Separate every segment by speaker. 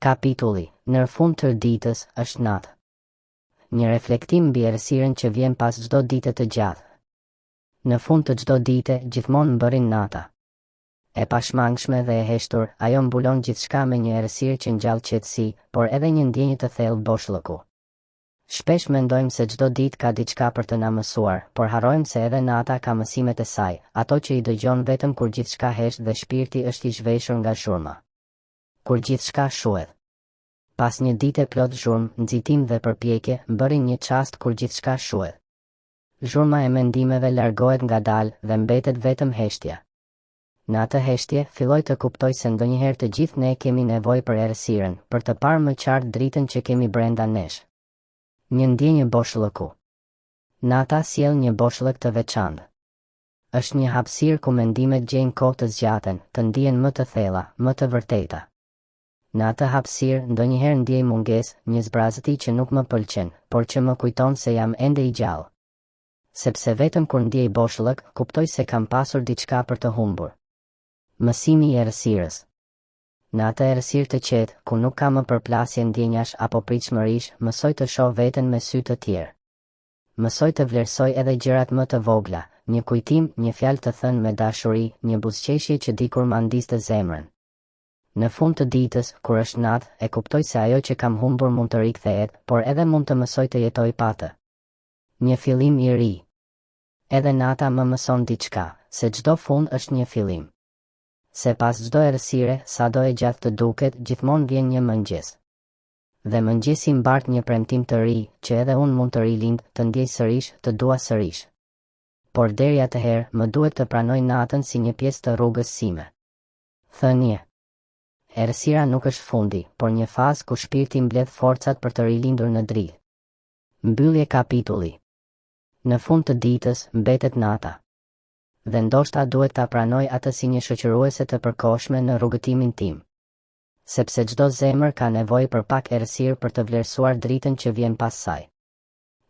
Speaker 1: Kapitulli, në fund të ditës është natë. Një reflektim mbi errësirën që vjen pas çdo dite të gjatë. Në fund të çdo dite, gjithmonë mbërrin nata. E pashmangshme dhe e heshtur, ajo mbulon gjithçka me një errësirë që ngjall qetësi, por edhe një ndjenjë të thellë boshllëku. Shpesh mendojmë se çdo ditë ka diçka për të na mësuar, por harrojmë se edhe nata ka mësimet e saj, ato që i dëgjon vetëm kur gjithçka hesht dhe shpirti është i zhveshur nga zhurma. Kur gjithçka shuhet. Pas një dite plot zhurmë, nxitim dhe përpjekje, bërin një çast kur gjithçka shuhet. Zhurma e mendimeve largohet ngadalë dhe mbetet vetëm heshtja. Në atë heshtje, filloj të kuptoj se ndonjëherë të gjithë ne kemi nevojë për errësirën, për të parë më qartë dritën që kemi brenda nesh. Një ndjenjë boshllëku. Nata sjell një boshllëk të veçantë. Është një hapësirë ku mendimet gjejnë kohë të zgjaten, të ndihen më të thella, më të vërteta. Në atë hapësirë, ndonjëherë ndjej mungesë, një zbrazëti që nuk më pëlqen, por që më kujton se jam ende i gjallë. Sepse vetëm kur ndjej boshllëk, kuptoj se kam pasur diçka për të humbur. Mësimi i errësirës. Në atë errësirë të qetë, ku nuk ka më përplasje ndjenjash apo pritshmërish, mësoj të shoh veten me sy të tjerë. Mësoj të vlerësoj edhe gjërat më të vogla, një kujtim, një fjalë të thënë me dashuri, një buzëqeshje që dikur ma ndiste zemrën. Në fund të ditës, kur është natë, e kuptoj se ajo që kam humbur mund të rikthehet, por edhe mund të mësoj të jetoj pa të. Një fillim i ri. Edhe nata më mëson diçka, se çdo fund është një fillim. Se pas çdo errësire, sado e gjatë të duket, gjithmonë vjen një mëngjes. Dhe mëngjesi mbart një premtim të ri, që edhe unë mund të rilind, të ndjej sërish, të dua sërish. Por deri atëherë, më duhet të pranoj natën si një pjesë të rrugës sime. Thënie. Errësira nuk është fundi, por një fazë ku shpirti mbledh forcat për të rilindur në dritë. Mbyllje kapitulli. Në fund të ditës, mbetet nata. Dhe ndoshta duhet ta pranoj atë si një shoqëruese të përkohshme në rrugëtimin tim. Sepse çdo zemër ka nevojë për pak errësirë për të vlerësuar dritën që vjen pas saj.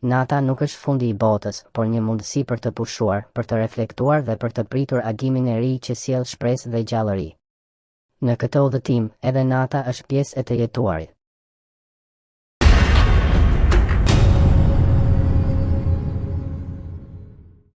Speaker 1: Nata nuk është fundi i botës, por një mundësi për të pushuar, për të reflektuar dhe për të pritur agimin e ri që sjell shpresë dhe gjallëri. Në këtë udhëtim, edhe nata është pjesë e të jetuarit.